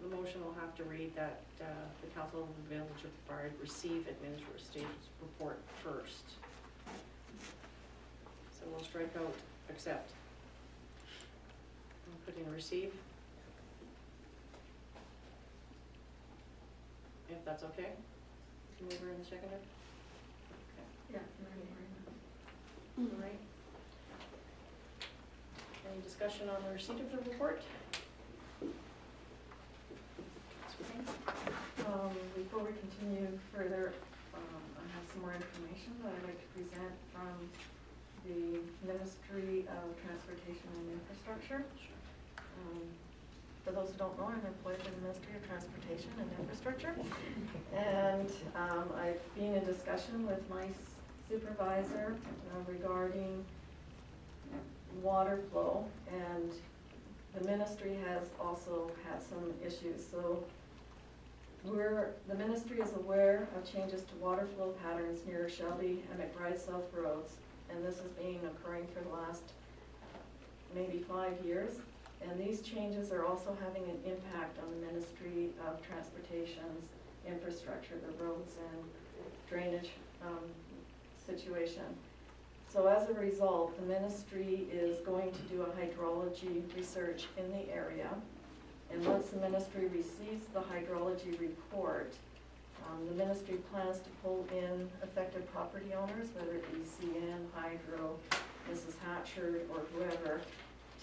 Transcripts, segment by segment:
the motion will have to read that the council will be able to provide, receive administration's report first. So we'll strike out accept. And put in receive. If that's okay? The mover and the seconder? Okay. Yeah. All right. Any discussion on the receipt of the report? Before we continue further, I have some more information that I'd like to present from the Ministry of Transportation and Infrastructure. For those who don't know, I'm employed by the Ministry of Transportation and Infrastructure. And I've been in discussion with my supervisor regarding water flow, and the ministry has also had some issues. So the ministry is aware of changes to water flow patterns near Shelby and McBride South roads, and this has been occurring for the last maybe 5 years. And these changes are also having an impact on the Ministry of Transportation's infrastructure, the roads and drainage situation. So as a result, the ministry is going to do a hydrology research in the area. And once the ministry receives the hydrology report, the ministry plans to pull in affected property owners, whether it be CN, Hydro, Mrs. Hatchard, or whoever,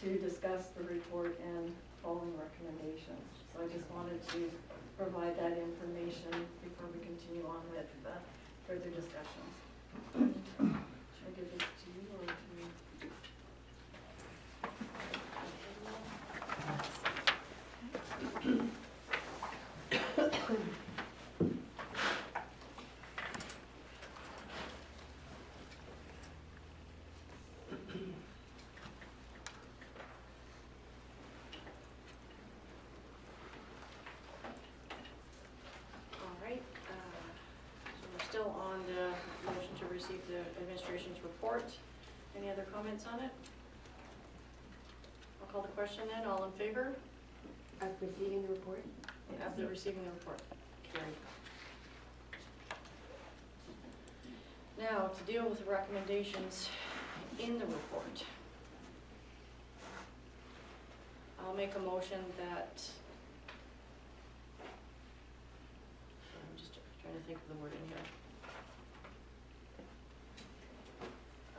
to discuss the report and following recommendations. So I just wanted to provide that information before we continue on with further discussions. Should I give this to you or to me? Still on the motion to receive the administration's report. Any other comments on it? I'll call the question then. All in favor? Of receiving the report? After receiving the report. Carried. Now, to deal with the recommendations in the report. I'll make a motion that, I'm just trying to think of the word in here.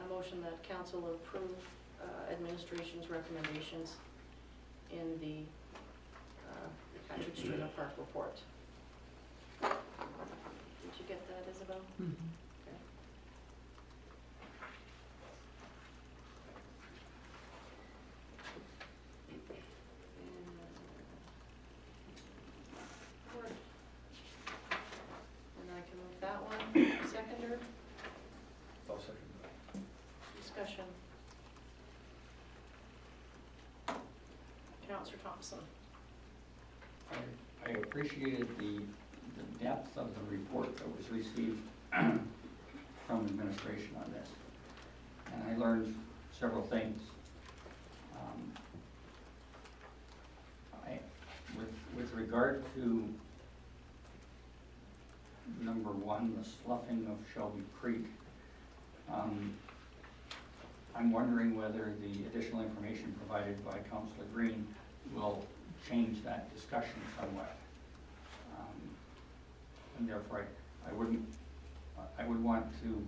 A motion that council approve administration's recommendations in the Patrick Stringer Park report. Did you get that, Isabel? Mm-hmm. Okay. And I can move that one. Seconder? I'll second that. Discussion. Councillor Thompson. I appreciated the depth of the report that was received from administration on this. And I learned several things. With regard to number one, the sloughing of Shelby Creek, I'm wondering whether the additional information provided by Councillor Green will change that discussion somewhat. And therefore, I would want to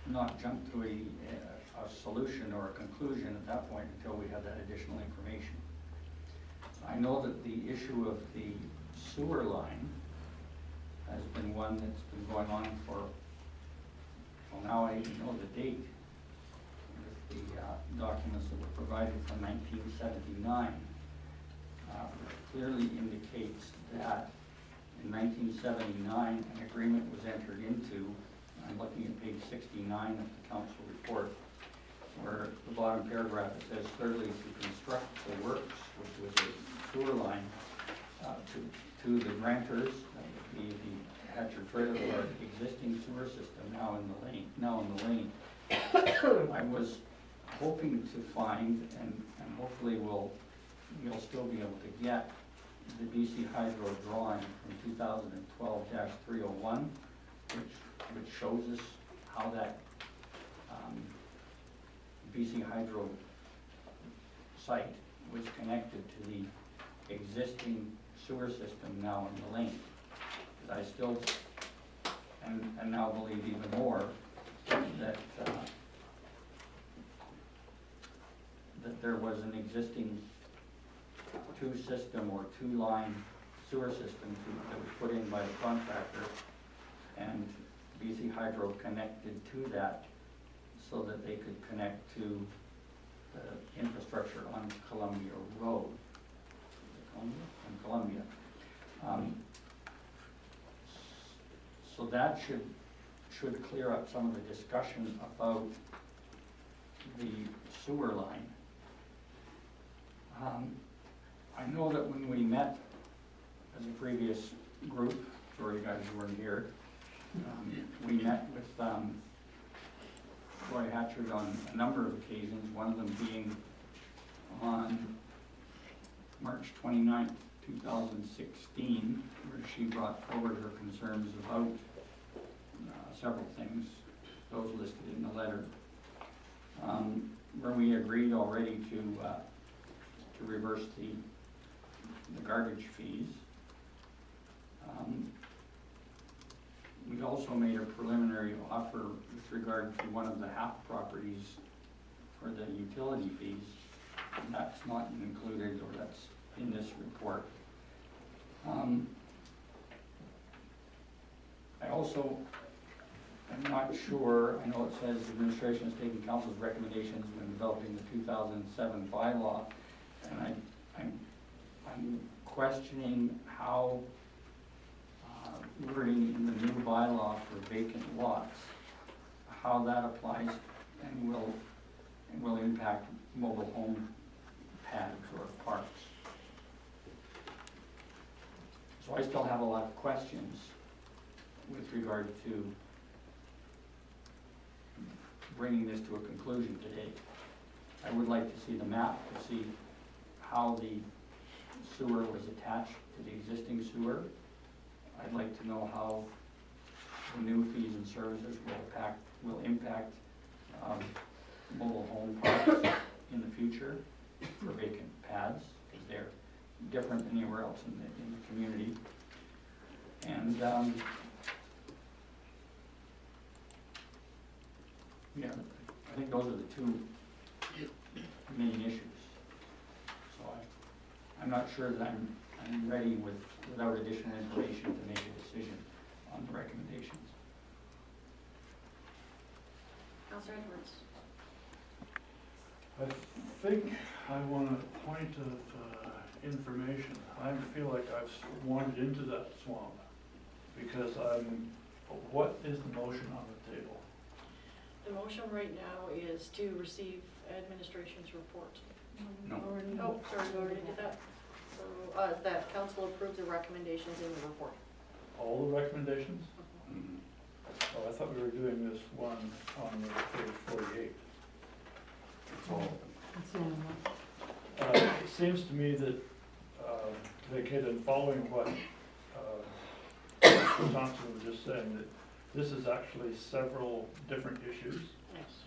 not jump to a solution or a conclusion at that point until we have that additional information. I know that the issue of the sewer line has been one that's been going on for, well, now I even know the date. The documents that were provided from 1979 clearly indicates that in 1979 an agreement was entered into. I'm looking at page 69 of the council report, where the bottom paragraph it says, thirdly, to construct the works, which was a sewer line to the grantors, the Hatcher trailer, or existing sewer system now in the lane. I was hoping to find, and hopefully you'll still be able to get the BC Hydro drawing from 2012-301, which shows us how that BC Hydro site was connected to the existing sewer system now in the lane. I still, and now believe even more, that that there was an existing two-system or two-line sewer system that was put in by the contractor, and BC Hydro connected to that so that they could connect to the infrastructure on Columbia Road. Is it Columbia? On Columbia. So that should clear up some of the discussion about the sewer line. I know that when we met as a previous group, sorry you guys weren't here, we met with Troy Hatchard on a number of occasions, one of them being on March 29th, 2016, where she brought forward her concerns about several things, those listed in the letter, where we agreed already to reverse the garbage fees. We also made a preliminary offer with regard to one of the half properties for the utility fees. And that's not included, or that's in this report. I also am not sure, I know it says the administration has taken council's recommendations when developing the 2007 bylaw, and I'm questioning how wording in the new bylaw for vacant lots, how that applies and will impact mobile home pads or parks. So I still have a lot of questions with regard to bringing this to a conclusion today. I would like to see the map to see how the sewer was attached to the existing sewer. I'd like to know how the new fees and services will impact mobile home parks in the future for vacant pads, because they're different than anywhere else in the community. And yeah, I think those are the two main issues. So I'm not sure that I'm ready without additional information to make a decision on the recommendations. Councilor Edwards. I think I want a point of information. I feel like I've wandered into that swamp because what is the motion on the table? The motion right now is to receive administration's report. No. Oh, sorry, we already did that. So, that council approves the recommendations in the report. All the recommendations? Mm-hmm. Oh, I thought we were doing this one on page 48. It's all It seems to me that, in following what Thompson was just saying, that this is actually several different issues, Yes.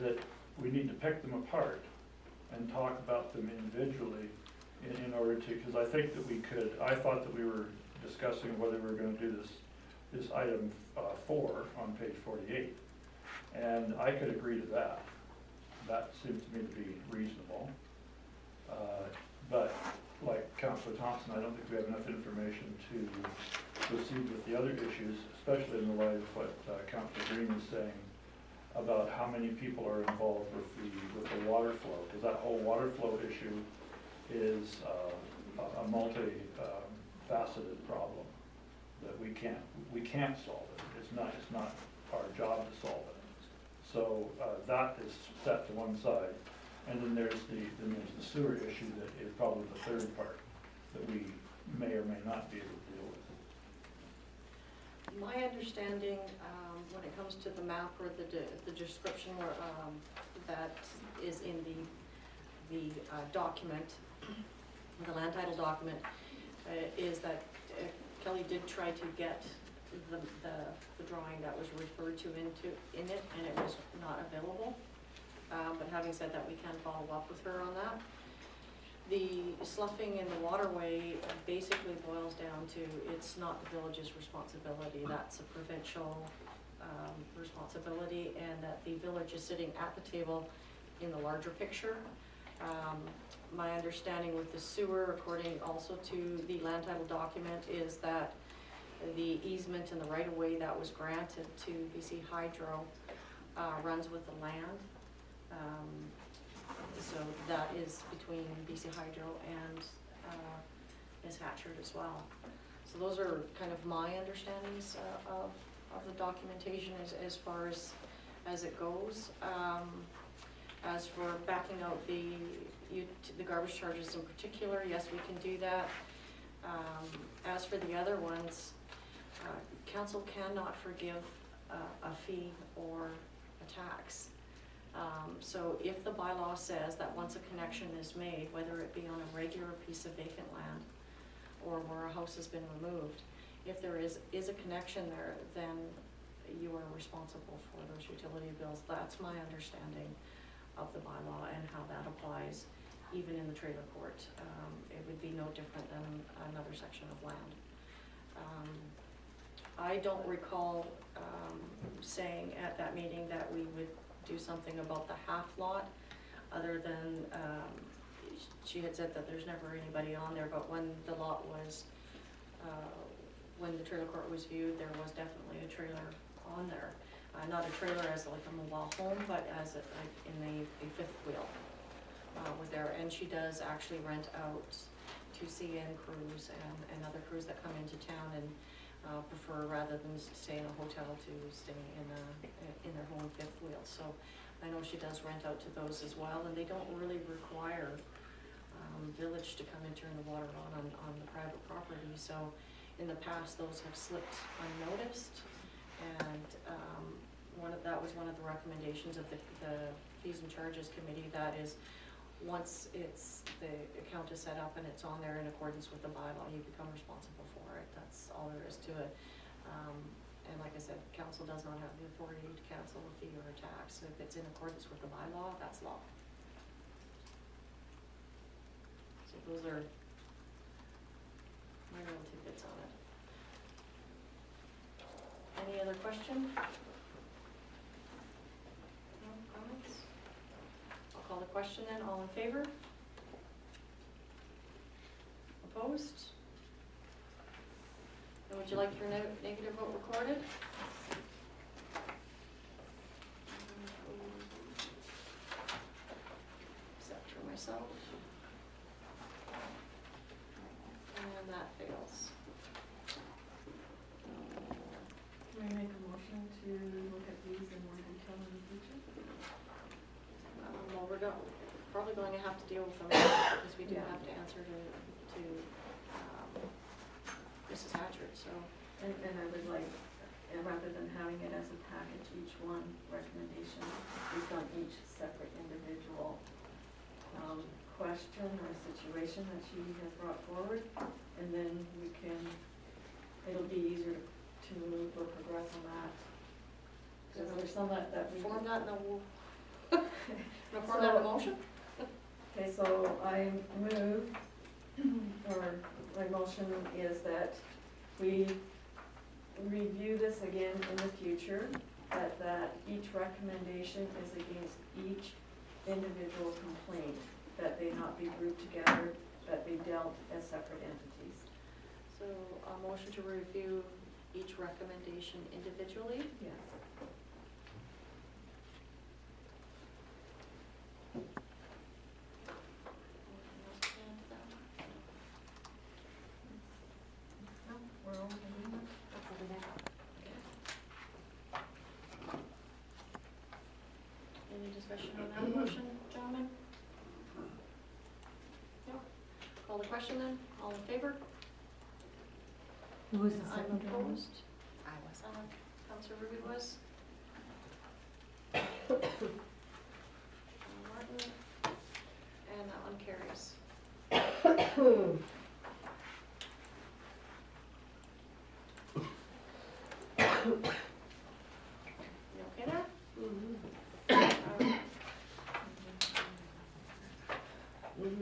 that we need to pick them apart and talk about them individually in order to, because I think that we could, I thought that we were discussing whether we were going to do this item 4 on page 48, and I could agree to that. That seems to me to be reasonable. But like Councillor Thompson, I don't think we have enough information to proceed with the other issues, especially in the light of what Councillor Green was saying about how many people are involved with the water flow, because that whole water flow issue is a multi-faceted problem that we can't solve it. It's not our job to solve it. So that is set to one side, and then there's the sewer issue that is probably the third part that we may or may not be able to deal with. My understanding, when it comes to the map or the description where, that is in the document, the land title document, is that Kelly did try to get the drawing that was referred to in it, and it was not available. But having said that, we can follow up with her on that. The sloughing in the waterway basically boils down to, it's not the village's responsibility, that's a provincial responsibility, and that the village is sitting at the table in the larger picture. My understanding with the sewer, according also to the land title document, is that the easement and the right-of-way that was granted to BC Hydro runs with the land. So that is between BC Hydro and Ms. Hatchard as well. So those are kind of my understandings of the documentation as far as it goes. As for backing out the garbage charges in particular, yes, we can do that. As for the other ones, council cannot forgive a fee or a tax. So if the bylaw says that once a connection is made, whether it be on a regular piece of vacant land or where a house has been removed, if there is a connection there, then you are responsible for those utility bills. That's my understanding of the bylaw and how that applies even in the trailer court. It would be no different than another section of land. I don't recall saying at that meeting that we would do something about the half lot, other than she had said that there's never anybody on there, but when the lot was, when the trailer court was viewed, there was definitely a trailer on there. Not a trailer as like a mobile home, but as like in a fifth wheel was there. And she does actually rent out to CN crews and other crews that come into town and prefer, rather than stay in a hotel, to stay in their home fifth wheel. So I know she does rent out to those as well, and they don't really require village to come and turn the water on the private property. So in the past, those have slipped unnoticed, and that was one of the recommendations of the fees and charges committee. That is, once the account is set up and it's on there in accordance with the bylaw, you become responsible for it. That's all there is to it. And like I said, council does not have the authority to cancel a fee or a tax. So if it's in accordance with the bylaw, that's law. So those are my little tidbits on it. Any other question? No comments? I'll call the question then. All in favor? Opposed? And would you like your negative vote recorded? Except for myself. And that fails. Can we make a motion to look at these in more detail in the future? Well, we're probably going to have to deal with them because we do have to answer to Mrs. Hatchard, so. And I would like, rather than having it as a package, each one recommendation based on each separate individual question or situation that she has brought forward, and then we can, it'll be easier to move or progress on that. Because there's some that we form that in form that in a motion? Okay, so I move, or my motion is that we review this again in the future, that each recommendation is against each individual complaint, that they not be grouped together, that they dealt as separate entities. So a motion to review each recommendation individually? Yes. No, we're all in agreement. I'll cover that. Any discussion on that motion, gentlemen? No? Call the question then, all in favor? Who was the I'm second one? opposed. I was. Councilor Ruby was. Martin, and that one carries. You okay there?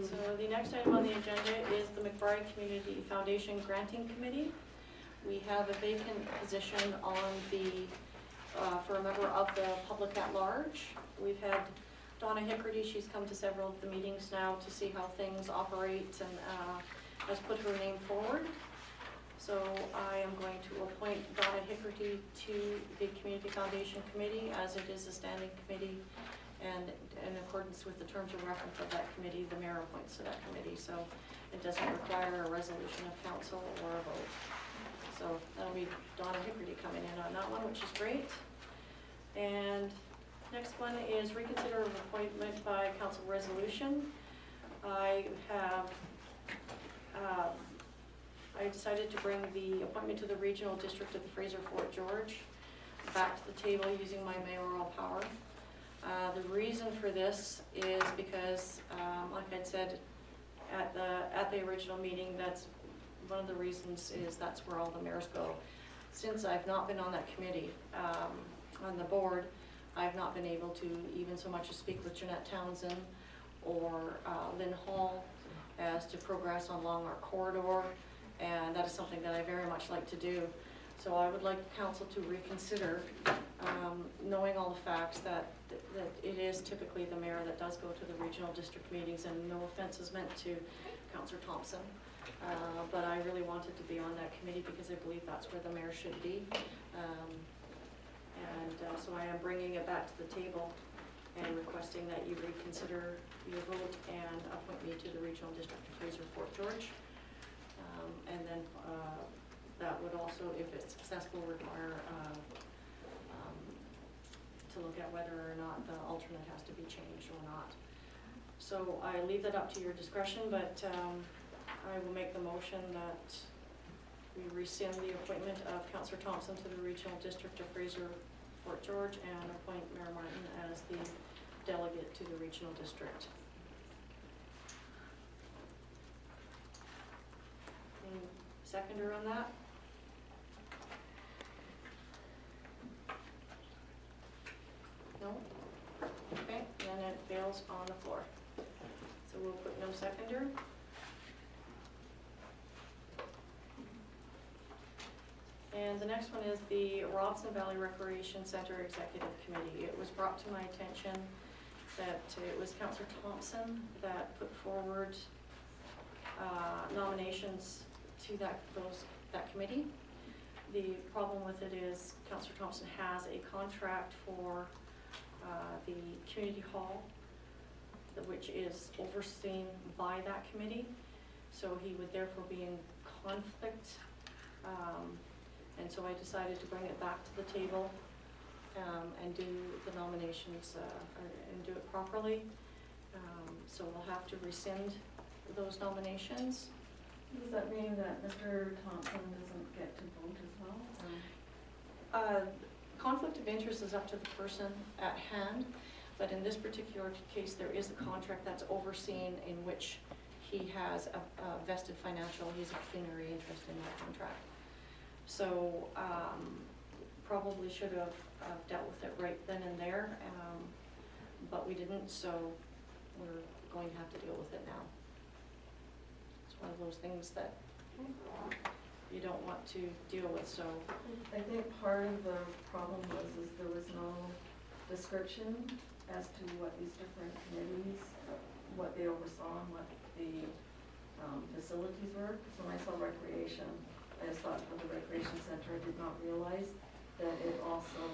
So the next item on the agenda is the McBride Community Foundation Granting Committee. We have a vacant position on the, for a member of the public at large. We've had Donna Hickerty, she's come to several of the meetings now to see how things operate and has put her name forward. So I am going to appoint Donna Hickerty to the Community Foundation Committee, as it is a standing committee, and in accordance with the terms of reference of that committee, the mayor appoints to that committee, so it doesn't require a resolution of council or a vote. So that'll be Donna Hickerty coming in on that one, which is great. And next one is reconsider of appointment by council resolution. I have, I decided to bring the appointment to the regional district of the Fraser Fort George back to the table using my mayoral power. The reason for this is because, like I'd said at the original meeting, that's one of the reasons is that's where all the mayors go. Since I've not been on that committee, on the board, I've not been able to even so much as speak with Jeanette Townsend or Lynn Hall as to progress along our corridor, and that is something that I very much like to do. So I would like council to reconsider, knowing all the facts that it is typically the mayor that does go to the regional district meetings, and no offense is meant to Councillor Thompson. But I really wanted to be on that committee because I believe that's where the mayor should be. So I am bringing it back to the table and requesting that you reconsider your vote and appoint me to the regional district of Fraser Fort George. And then that would also, if it's successful, require to look at whether or not the alternate has to be changed or not. So I leave that up to your discretion, but I will make the motion that we rescind the appointment of Councillor Thompson to the regional district of Fraser Fort George and appoint Mayor Martin as the delegate to the regional district. Any seconder on that? No? Okay, then it fails on the floor. So we'll put no seconder. And the next one is the Robson Valley Recreation Center Executive Committee. It was brought to my attention that it was Councillor Thompson that put forward nominations to that committee. The problem with it is Councillor Thompson has a contract for the community hall, which is overseen by that committee. So he would therefore be in conflict. And so I decided to bring it back to the table and do the nominations and do it properly. So we'll have to rescind those nominations. Does that mean that Mr. Thompson doesn't get to vote as well? Conflict of interest is up to the person at hand, but in this particular case, there is a contract that's overseen in which he has a vested financial, he's a pecuniary interest in that contract. So probably should have dealt with it right then and there, but we didn't, so we're going to have to deal with it now. It's one of those things that you don't want to deal with, so. I think part of the problem is there was no description as to what these different committees, what they oversaw and what the facilities were. So when I saw recreation, I just thought of the recreation center. I did not realize that it also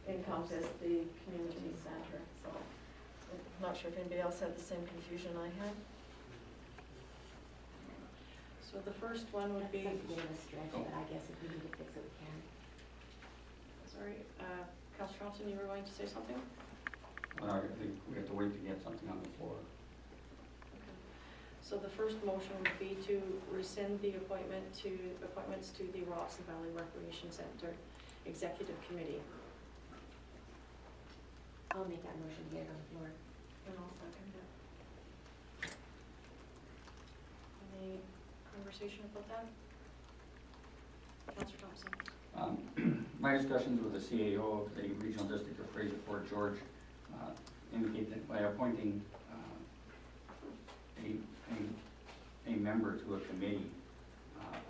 encompassed the community center. So I'm not sure if anybody else had the same confusion I had. So the first one would be, That's a bit of a stretch, but I guess if we need to fix it, we can. sorry, Councillor Thompson, you were going to say something? Well, I think we have to wait to get something on the floor. Okay. So the first motion would be to rescind the appointments to the Robson Valley Recreation Center Executive Committee. I'll make that motion to get it on the floor. And I'll second it. Any conversation about that? Councillor Thompson? My discussions with the CAO of the Regional District of Fraser Fort George indicate that by appointing a member to a committee,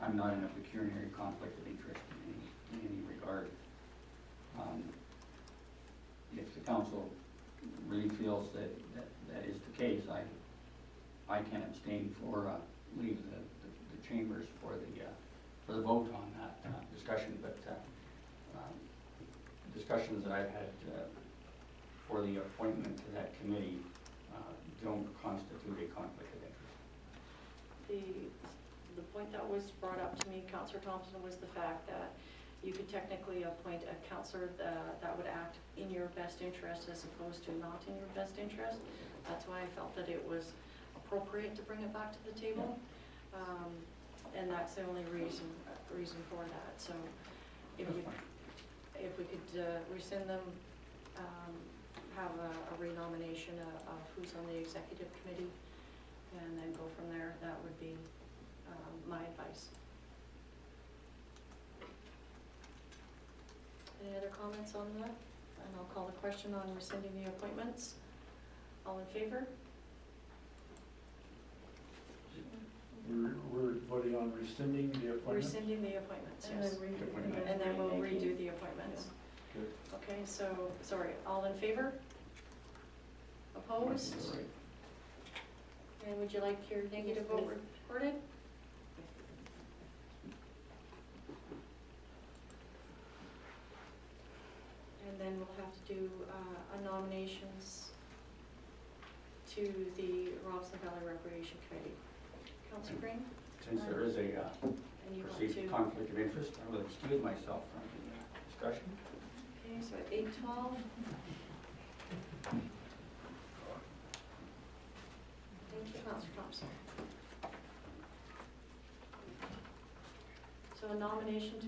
I'm not in a pecuniary conflict of interest in any regard. If the council really feels that is the case, I can abstain for leave the chambers for the vote on that discussion, but discussions that I've had for the appointment to that committee don't constitute a conflict of interest. The point that was brought up to me, Councillor Thompson, was the fact that you could technically appoint a councillor that would act in your best interest as opposed to not in your best interest. That's why I felt that it was appropriate to bring it back to the table. And that's the only reason for that. So if we could rescind them, have a renomination of who's on the executive committee, and then go from there, that would be my advice. Any other comments on that? And I'll call the question on rescinding the appointments. All in favor? We're voting on rescinding the appointments? Rescinding the appointments, And yes. then And then we'll remaking. redo the appointments. Good. Okay, so, sorry, all in favor? Opposed? Right. And would you like your negative vote recorded? And then we'll have to do nominations to the Robson Valley Recreation Committee. Councillor Green? Since there is a And you want perceived to? conflict of interest, I will excuse myself from the discussion. Okay, so at 8:12. Thank you, Councillor Thompson. So a nomination to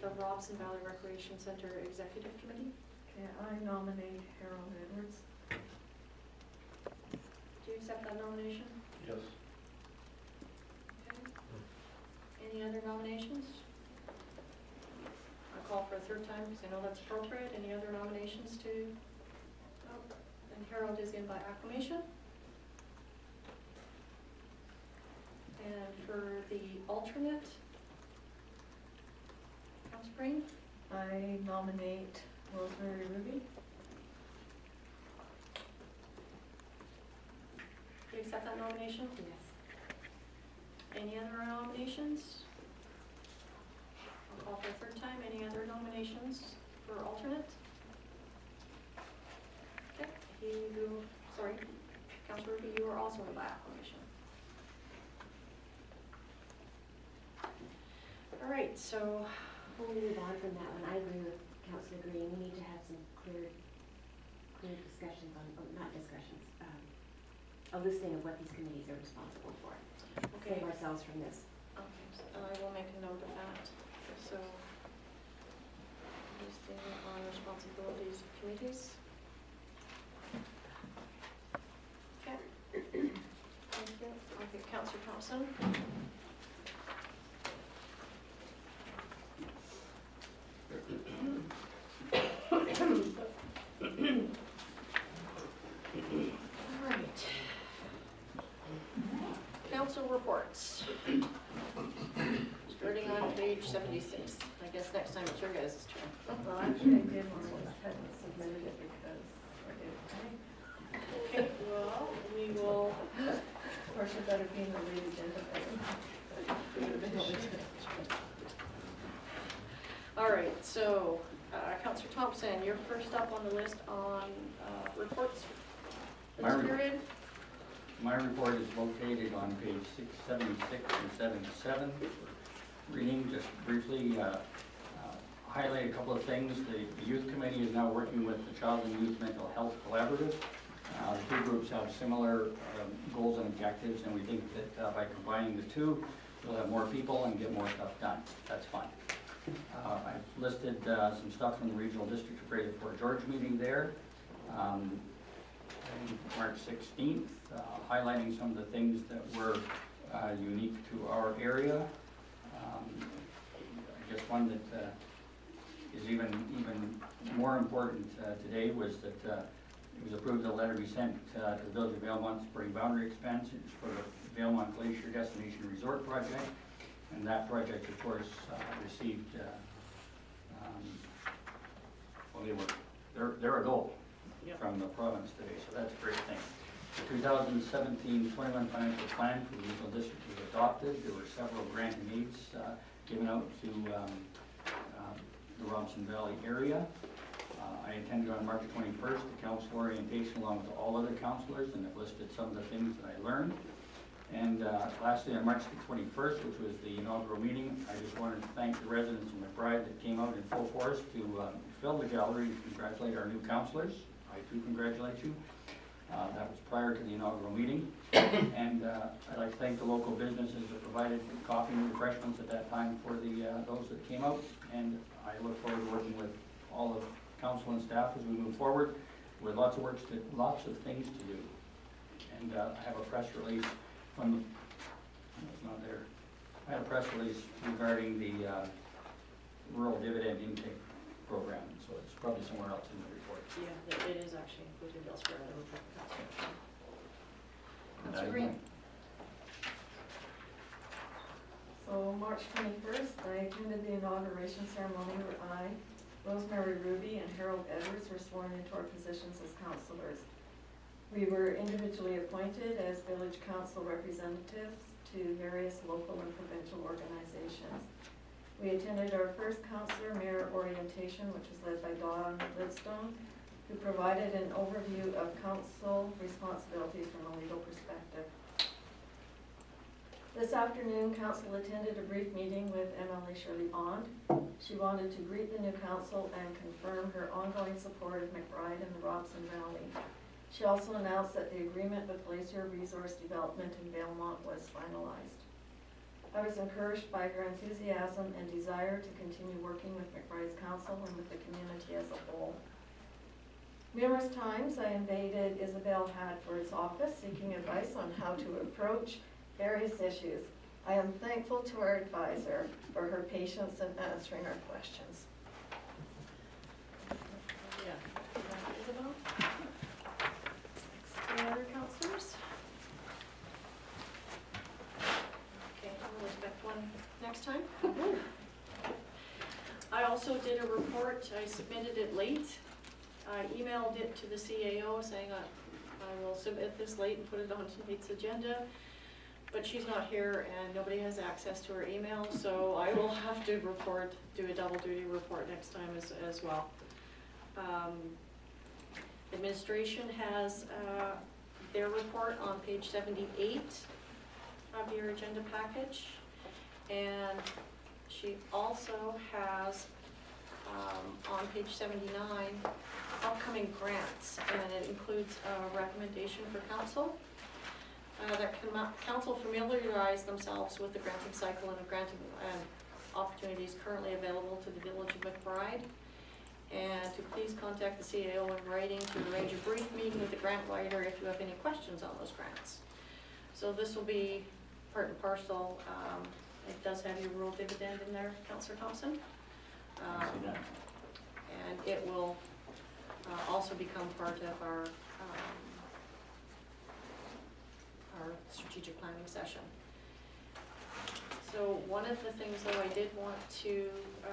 the Robson Valley Recreation Center Executive Committee. Okay, I nominate Harold Edwards. Do you accept that nomination? Yes. Okay. Any other nominations? I'll call for a third time because I know that's appropriate. Any other nominations to? Oh, and Harold is in by acclamation. And for the alternate, Councillor Green? I nominate Rosemary Ruby. Do you accept that nomination? Yes. Any other nominations? I'll call for a third time. Any other nominations for alternate? Okay, Councillor Ruby, you are also in by acclamation. All right, so Before we move on from that one, I agree with Councillor Green. We need to have some clear discussions on, not discussions, a listing of what these committees are responsible for. okay. Save ourselves from this. Okay, so I will make a note of that. So, listing on responsibilities of committees. Okay. Thank you. Okay, Councillor Thompson. All right. Council reports. Starting on page 76. I guess next time it's your guys' turn. Well, actually, I did one, I just hadn't submitted it because I didn't. Okay, well, we will, Of course, it better be in the lead agenda item. all right, so, Councillor Thompson, you're first up on the list on reports for My this re- period. My report is located on page 676 and 77. Reading just briefly, highlight a couple of things. The youth committee is now working with the Child and Youth Mental Health Collaborative. The two groups have similar goals and objectives, and we think that by combining the two, we'll have more people and get more stuff done. That's fine. I've listed some stuff from the Regional District of Fraser Fort George meeting there. March 16th, highlighting some of the things that were unique to our area. I guess one that is even more important today was that it was approved a letter be sent to the Village of Valemont supporting boundary expansions for the Valemont Glacier Destination Resort project. And that project, of course, received, well, they're a goal Yep. from the province today, so that's a great thing. The 2017-21 financial plan for the regional district was adopted. There were several granting aids given out to the Robson Valley area. I attended on March 21st the council orientation along with all other councilors, and have listed some of the things that I learned. And lastly, on March the 21st, which was the inaugural meeting, I just wanted to thank the residents of McBride that came out in full force to fill the gallery and congratulate our new councilors. I too congratulate you. That was prior to the inaugural meeting. And I'd like to thank the local businesses that provided coffee and refreshments at that time for those that came out. And I look forward to working with all of council and staff as we move forward with lots of things to do. And I have a press release from the, it's not there. I had a press release regarding the rural dividend intake program, so it's probably somewhere else in the report. Yeah, it is actually included elsewhere in the report. And Councilor I- Green. So March 21st, I attended the inauguration ceremony where I, Rosemary Ruby, and Harold Edwards were sworn into our positions as councillors. We were individually appointed as village council representatives to various local and provincial organizations. We attended our first councillor mayor orientation, which was led by Dawn Lidstone, who provided an overview of council responsibilities from a legal perspective. This afternoon, council attended a brief meeting with MLA Shirley Bond. She wanted to greet the new council and confirm her ongoing support of McBride and the Robson Valley. She also announced that the agreement with Glacier Resource Development in Valemont was finalized. I was encouraged by her enthusiasm and desire to continue working with McBride's council and with the community as a whole. Numerous times I invaded Isabel Hadford's office seeking advice on how to approach various issues. I am thankful to our advisor for her patience in answering our questions. Yeah. Isabel? Any other councillors? Okay, we'll expect one next time. I also did a report. I submitted it late. I emailed it to the CAO saying I will submit this late and put it on tonight's agenda. But she's not here and nobody has access to her email, so I will have to do a double duty report next time as well. Administration has their report on page 78 of your agenda package. And she also has on page 79 upcoming grants, and it includes a recommendation for council. That council familiarize themselves with the granting cycle and the granting opportunities currently available to the Village of McBride, and to please contact the CAO in writing to arrange a brief meeting with the grant writer if you have any questions on those grants. So this will be part and parcel. It does have your rural dividend in there, Councillor Thompson. I see that. And it will also become part of our strategic planning session. So one of the things though I did want to, I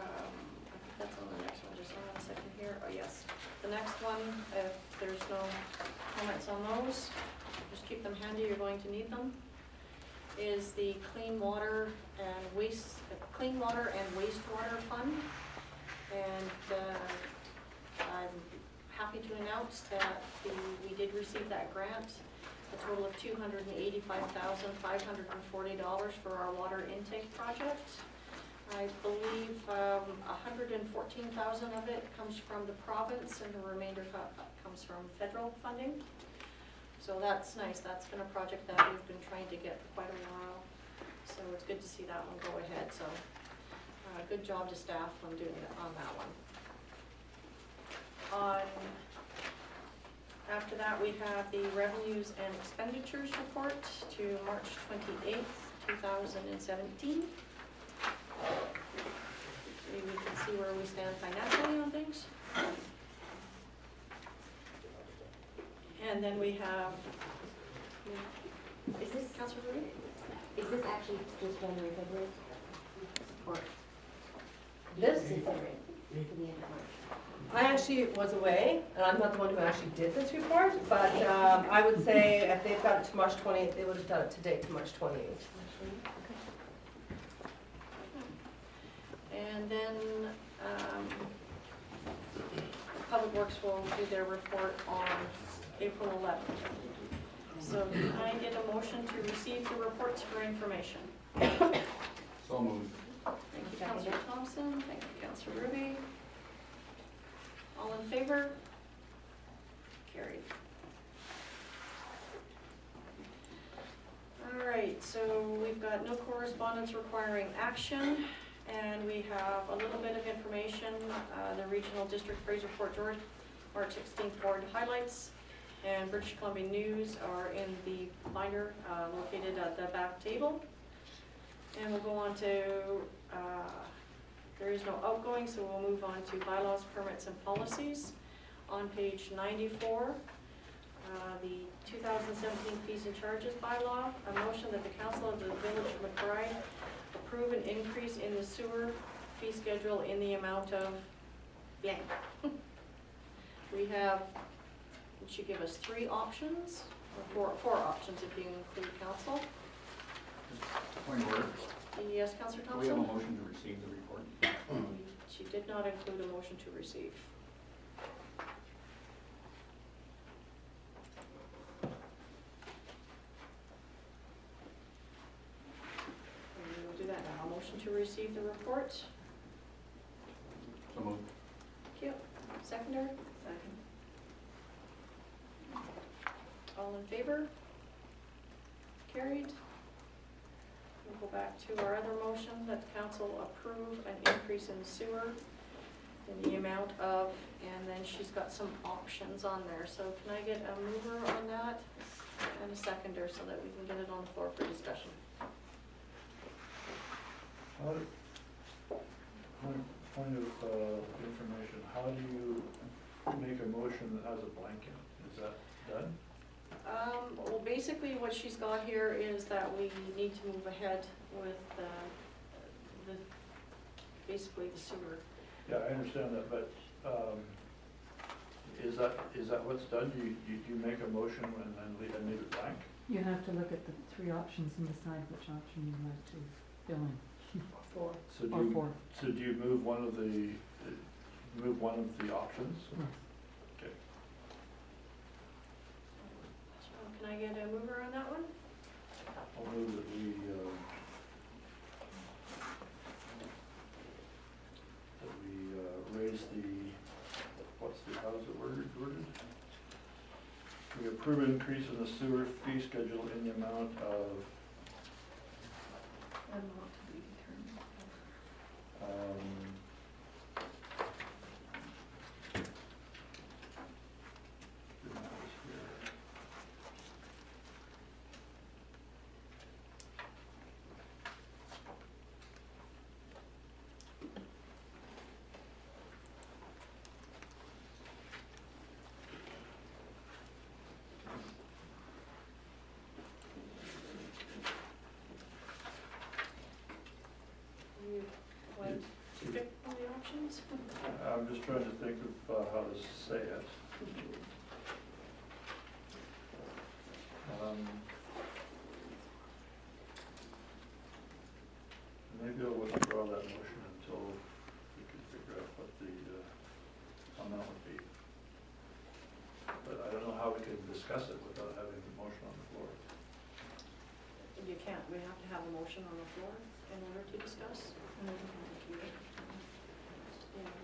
think that's on the next one, just hold on a second here. Oh yes, the next one, if there's no comments on those, just keep them handy, you're going to need them, is the Clean Water and Wastewater Fund. And I'm happy to announce that we did receive that grant. A total of $285,540 for our water intake project. I believe 114,000 of it comes from the province and the remainder comes from federal funding. So that's nice. That's been a project that we've been trying to get for quite a while. So it's good to see that one go ahead. So good job to staff on doing it on that one. After that, we have the revenues and expenditures report to March 28th, 2017. Maybe we can see where we stand financially on things. And then we have, Is this, Councilor Rudy? is this actually just January, February? Or This, considering for the end of March? I actually was away, and I'm not the one who actually did this report, but I would say if they've got it to March 20th, they would have done it to date to March 28th. And then, Public Works will do their report on April 11th. So can I get a motion to receive the reports for information? So moved. Thank you, Councilor Thompson. Thank you, Councilor Ruby. All in favor? Carried. All right, so we've got no correspondence requiring action, and we have a little bit of information. The Regional District Fraser Fort George, March 16th board highlights, and British Columbia News are in the binder located at the back table. And we'll go on to, there is no outgoing, so we'll move on to bylaws, permits, and policies. On page 94, the 2017 fees and charges bylaw, a motion that the council of the village of McBride approve an increase in the sewer fee schedule in the amount of blank. We have, it should give us 3 options, or 4 options if you include council. Point of order. Yes, Councilor Do we have a Thompson? motion to receive the report? She did not include a motion to receive. We will do that now. A motion to receive the report. So moved. Thank you. Seconder? Second. All in favor? Carried. We'll go back to our other motion that the council approve an increase in sewer in the amount of, and then she's got some options on there. So can I get a mover on that and a seconder so that we can get it on the floor for discussion? Point of information, how do you make a motion that has a blank in it? Is that done? Well, basically what she's got here is that we need to move ahead with basically the sewer. Yeah, I understand that, but is that what's done? You make a motion and then leave it blank? You have to look at the 3 options and decide which option you'd like to fill in. 4. So Or 4. So do you move one of the options? Yes. Okay. So can I get a mover on that one? I'll move that we raise the, how's it worded? We approve an increase in the sewer fee schedule in the amount of, Amount to be determined. the amount is here. You want to pick one of the options? I'm just trying to think of how to say it. Maybe I'll withdraw that motion until we can figure out what the amount would be. But I don't know how we can discuss it without having the motion on the floor. You can't, we have to have a motion on the floor in order to discuss. Yeah,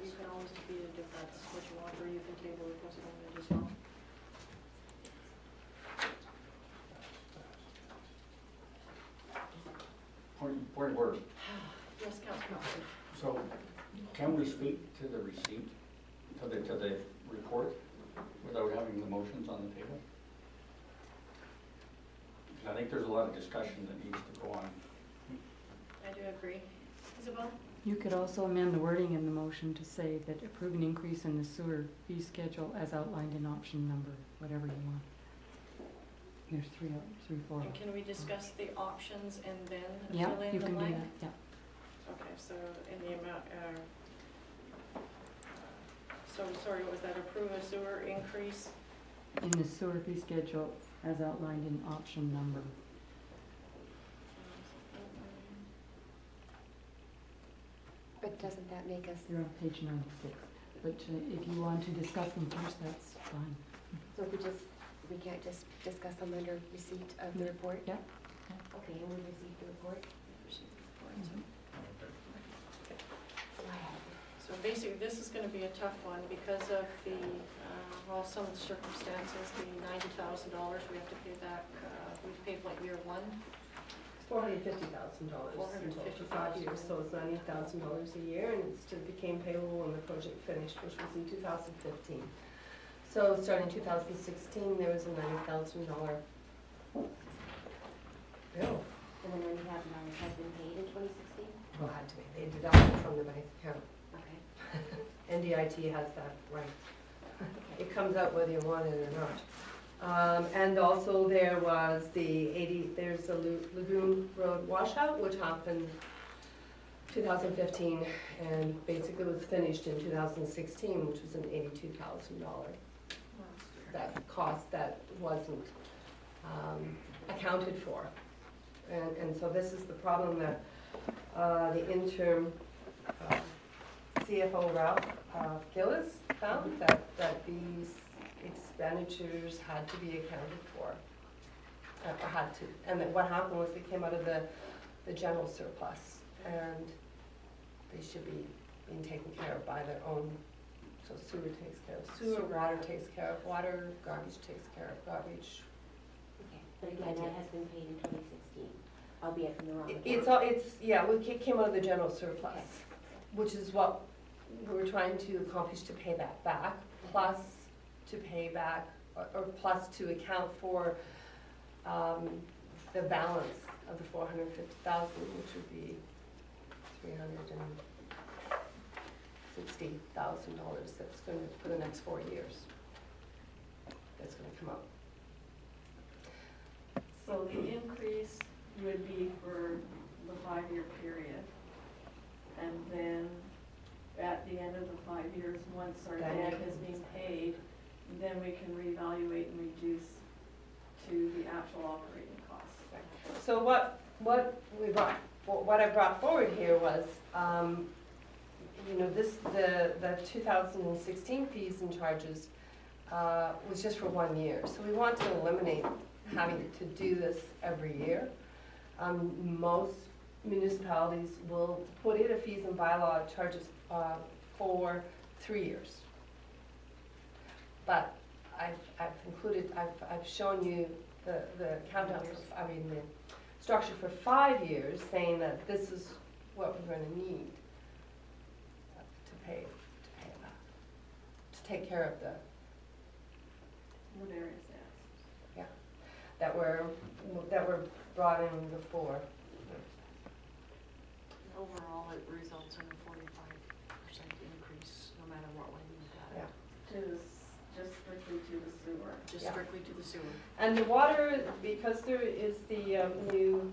you can always defeat it if that's what you want, or you can table or postpone it as well. Point of order. Yes, Councilor Nelson. So, can we speak to the receipt, to the report, without having the motions on the table? Because I think there's a lot of discussion that needs to go on. I do agree. Isabel? You could also amend the wording in the motion to say that approve an increase in the sewer fee schedule as outlined in option number, whatever you want. There's three, four. And can we discuss the options and then Yeah, fill in you the can do blank? that, yeah. Okay, so in the amount, so sorry, what was that, approve a sewer increase? In the sewer fee schedule as outlined in option number. But doesn't that make us, You're on page 96. But if you want to discuss them first, that's fine. so we can't just discuss them under receipt of the report? Yeah. Okay, and we received the report? Mhm. So basically, this is gonna be a tough one because of the, well, some of the circumstances, the $90,000 we have to pay back, we've paid like year one. $450,000 in total for 5 years, so it's $90,000 a year, and it became payable when the project finished, which was in 2015. So starting in 2016, there was a $90,000 bill. And the $90,000 has been paid in 2016? Well, had to be, they deducted from the bank account. Okay. NDIT has that right. It comes out whether you want it or not. And also there was there's a Lagoon Road washout, which happened 2015 and basically was finished in 2016, which was an $82,000. That cost that wasn't accounted for. And so this is the problem that the interim CFO Ralph Gillis found, that these expenditures had to be accounted for. And that what happened was they came out of the general surplus, and they should be being taken care of by their own. So sewer takes care of sewer, water takes care of water, garbage takes care of garbage. Okay, but again, that has been paid in 2016, albeit from the wrong account. It came out of the general surplus, Okay. which is what we were trying to accomplish, to pay that back, plus to pay back, or plus to account for the balance of the $450,000, which would be $360,000. That's going to, for the next 4 years. That's going to come up. So the increase would be for the 5-year period. And then at the end of the 5 years, once our Then debt you has can- been paid, then we can reevaluate and reduce to the actual operating costs. So what I brought forward here was, the 2016 fees and charges was just for 1 year. So we want to eliminate having to do this every year. Most municipalities will put in a fees and bylaw charges for 3 years. But I've shown you the countdown, the structure for 5 years, saying that this is what we're going to need to pay back, to take care of the, What areas that were brought in before. Overall, it results in a 45% increase, no matter what one you look at. that's just strictly to the sewer. Just Yeah. strictly to the sewer. And the water, because there is the new,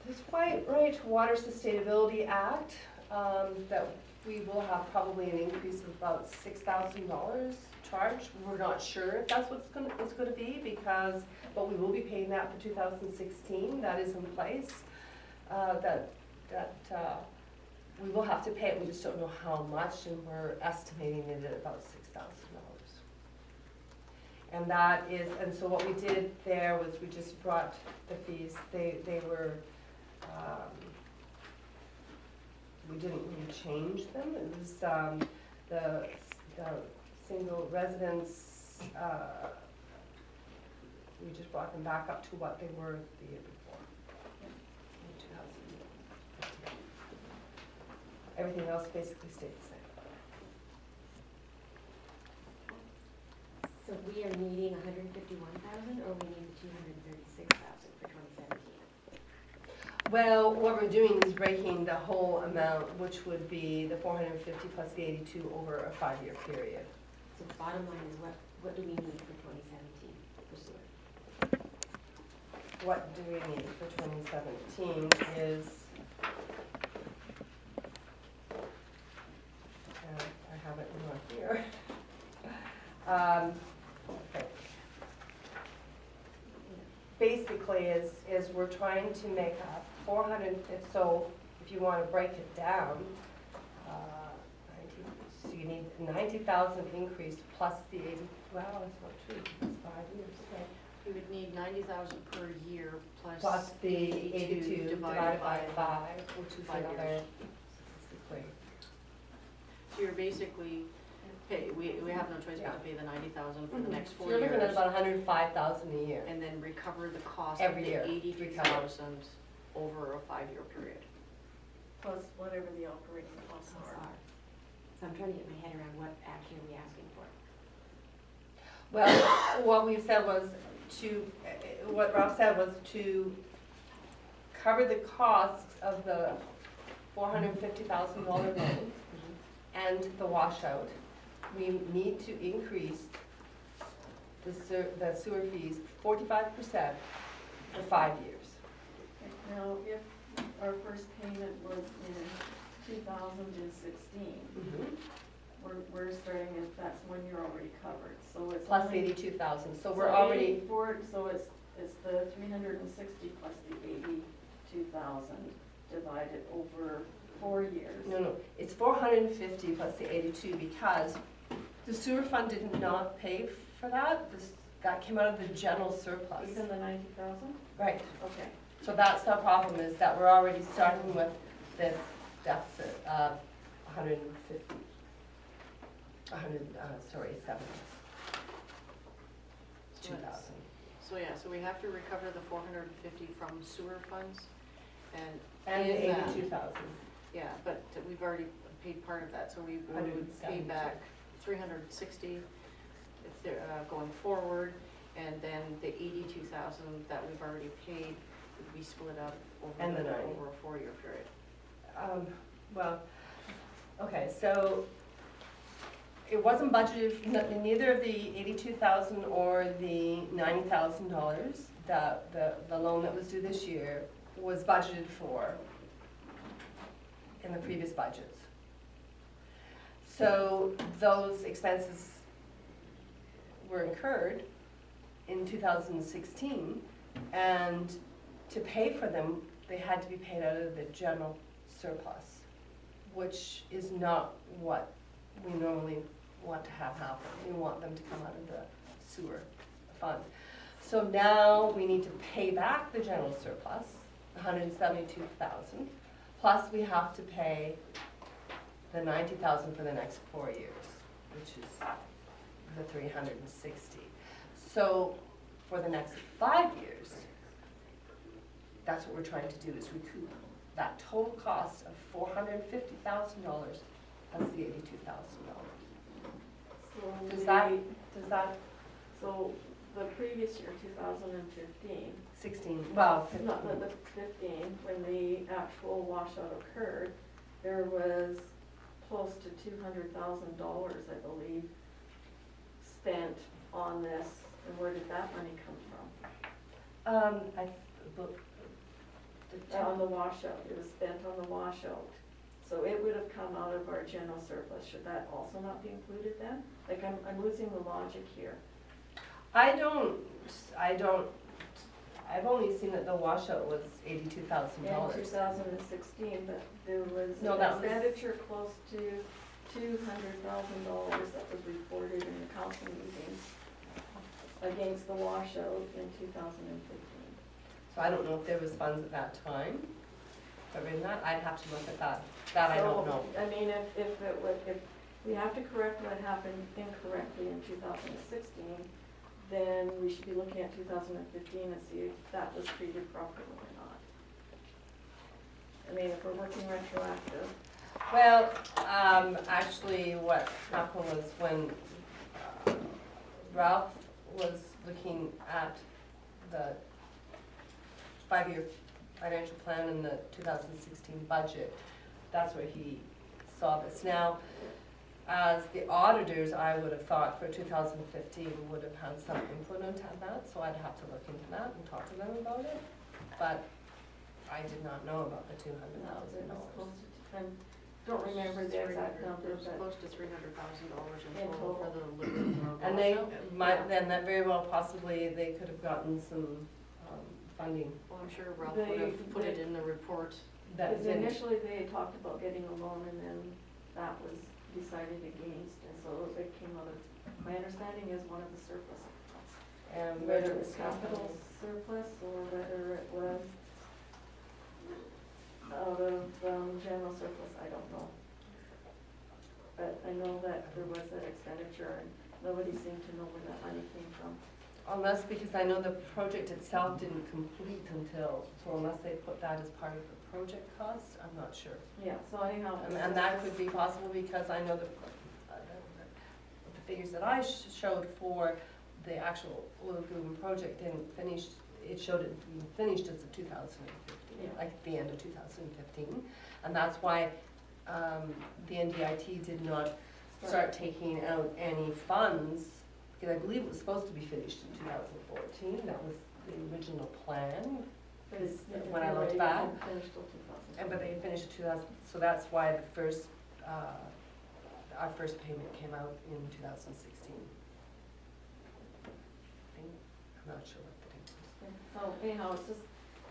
this right Water Sustainability Act, that we will have probably an increase of about $6,000 charged. We're not sure if that's what it's gonna be, but we will be paying that for 2016. That is in place. We will have to pay it. We just don't know how much, and we're estimating it at about $6,000. And that is, and so what we did there was we just brought the fees. They were, we didn't really change them. It was the single residence, we just brought them back up to what they were the year before, in 2015. Everything else basically stayed the same. So we are needing 151,000, or we need the 236,000 for 2017? Well, what we're doing is breaking the whole amount, which would be the 450 plus the 82 over a 5-year period. So the bottom line is what do we need for 2017 for sewer? What do we need for 2017 is, I have it in here. Okay. Basically is we're trying to make up 450, so if you want to break it down, 90, so you need 90,000 increase plus the 80, well, that's not true, it's 5 years, okay. We would need 90,000 per year Plus the 82 divided by 5, which is 5 years. another 63. So you're basically, we have no choice but to pay the 90,000 for the next 4 So you're looking at years. about 105,000 a year. And then recover the cost of Every the year, 82,000 over a 5-year period. Plus whatever the operating costs are. So I'm trying to get my head around what action are we asking for? Well, what we said was what Ralph said was to cover the cost of the $450,000 loan and the washout. We need to increase the sewer fees 45% for 5 years. Now, if our first payment was in 2016, we're starting if that's when you're already covered, so it's. Plus only- 82,000, so we're already, 84, so it's the 360 plus the 82,000 divided over 4 years. no, it's 450 plus the 82 because the sewer fund did not pay for that. That came out of the general surplus. Even the 90,000? Right, Okay. so that's the problem, is that we're already starting with this deficit of 150, 2,000. So yeah, so we have to recover the 450 from sewer funds and. And in the that- 82,000. Yeah, but we've already paid part of that, so we would pay 172. back 360 if they're, going forward, and then the 82,000 that we've already paid would be split up And the over 90. over a 4-year period. Well, okay, so it wasn't budgeted, neither of the 82,000 or the $90,000 that the loan that was due this year was budgeted for in the previous budgets. So those expenses were incurred in 2016, and to pay for them, they had to be paid out of the general surplus, which is not what we normally want to have happen. We want them to come out of the sewer fund. So now we need to pay back the general surplus, 172,000, plus we have to pay the 90,000 for the next 4 years, which is the 360. So for the next 5 years, that's what we're trying to do, is recoup that total cost of $450,000 plus the $82,000. So Does that So the previous year, 2015, 16, well, 15. not the 15, when the actual washout occurred, there was close to $200,000, I believe, spent on this. And where did that money come from? On the washout, it was spent on the washout. So it would have come out of our general surplus. Should that also not be included then? Like, I'm losing the logic here. I've only seen that the washout was $82,000. In 2016, but there was No, an that was- expenditure close to $200,000 that was reported in the council meetings against the washout in 2015. So I don't know if there was funds at that time. But in that, I'd have to look at that. That I don't know. So, I mean, if we have to correct what happened incorrectly in 2016, then we should be looking at 2015 and see if that was treated properly or not. I mean, if we're working retroactive. Well, actually, what happened was when Ralph was looking at the 5-year financial plan and the 2016 budget. That's where he saw this. Now, as the auditors, I would have thought for 2015 would have had some influence on that, so I'd have to look into that and talk to them about it. But I did not know about the $200,000. It was close to, I don't remember the exact number, It was but close to $300,000 In in total for total. the living. And they might, then that very well possibly, they could have gotten some funding Well, I'm sure Ralph They- would have put it in the report. that because didn't. initially they talked about getting a loan and then that was decided against, and so it came out of, my understanding is one of the surplus accounts. And Whether whether it was capital surplus or whether it was out of general surplus, I don't know. But I know that there was that expenditure and nobody seemed to know where that money came from. Unless, because I know the project itself didn't complete until, so unless they put that as part of the project cost, I'm not sure. Yeah, so anyhow. And that could be possible because I know the figures that I showed for the actual lagoon project didn't finish, it showed it being finished as of 2015, Yeah. like at the end of 2015. And that's why the NDIT did not start taking out any funds, because I believe it was supposed to be finished in 2014. That was the original plan. But it's, When I it looked really back. didn't finish till 2000. But they finished 2000, so that's why the first, our first payment came out in 2016. I'm not sure what the date was. So anyhow,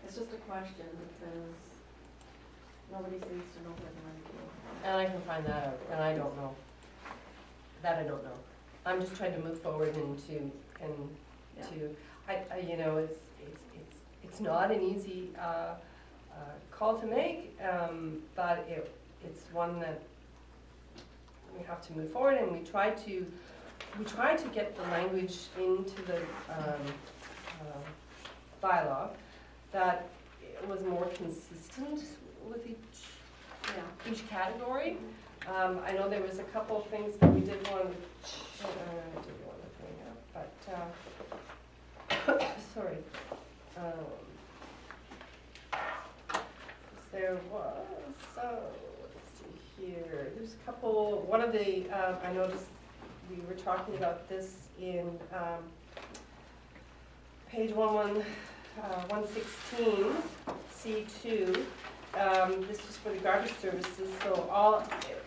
it's just a question because nobody seems to know where the money came from. And I can find that out, and I don't know. That I don't know. I'm just trying to move forward Yeah. you know, it's not an easy call to make, but it's one that we have to move forward, and we try to get the language into the bylaw that it was more consistent with each category. I know there was a couple of things that we did want to bring up, but sorry. There was, let's see here, there's a couple, one of the, I noticed we were talking about this in page 116, C2. This is for the garbage services, so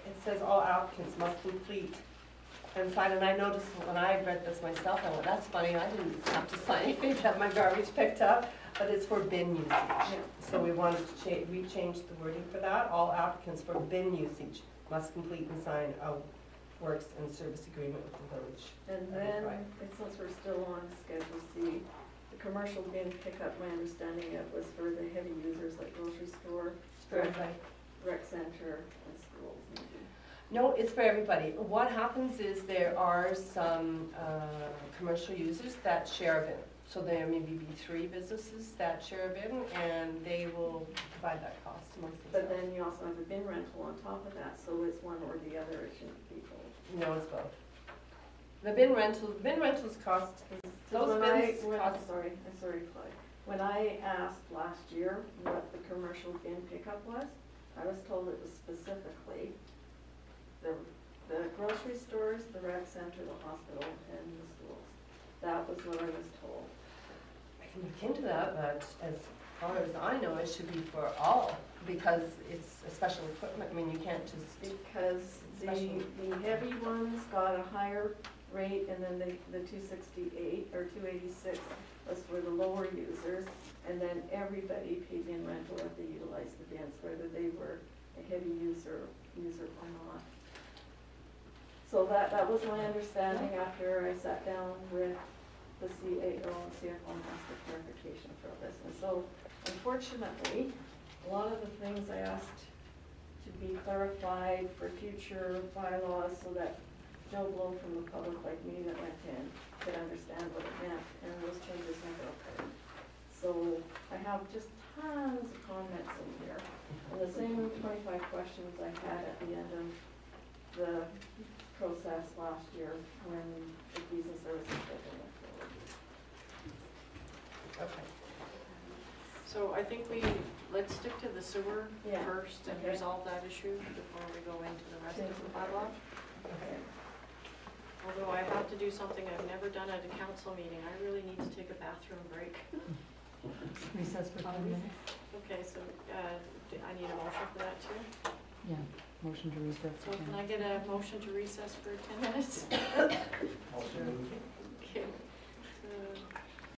it says all applicants must complete and sign, and I noticed when I read this myself, I went, that's funny, I didn't have to sign anything to have my garbage picked up, but it's for bin usage. So we wanted to rechange the wording for that. All applicants for bin usage must complete and sign a works and service agreement with the village. And then, and since we're still on Schedule C, the commercial bin pickup, my understanding it was for the heavy users like grocery store, rec center, and schools maybe. No, it's for everybody. What happens is there are some commercial users that share a bin. So there may be 3 businesses that share a bin, and they will divide that cost amongst themselves. But then you also have the bin rental on top of that, so it's one or the other, it shouldn't be both. No, it's both. The bin rentals cost, those bins cost. Sorry, Clyde. When I asked last year what the commercial bin pickup was, I was told it was specifically the grocery stores, the rec center, the hospital, and the schools. That was what I was told. I can look into that, but as far as I know, it should be for all, because it's a special equipment. I mean, you can't just. Because the heavy ones got a higher rate, and then the 268 or 286 was for the lower users, and then everybody paid in rental if they utilized the bins, whether they were a heavy user or not. So that was my understanding after I sat down with the CAO and CFO and asked for clarification for this. And so unfortunately, a lot of the things I asked to be clarified for future bylaws so that Joe Blow from the public like me that went in could understand what it meant, and those changes never occurred. So I have just tons of comments in here, and the same 25 questions I had at the end of the process last year when the fees and services schedule went forward. Okay. So I think let's stick to the sewer Yeah, first and okay. resolve that issue before we go into the rest of the bylaw. Okay. Although I have to do something I've never done at a council meeting, I really need to take a bathroom break. Recess for 10 minutes? Okay, so I need a motion for that too. Yeah, motion to recess So for 10 can I minutes. get a motion to recess for 10 minutes? Also move. Okay,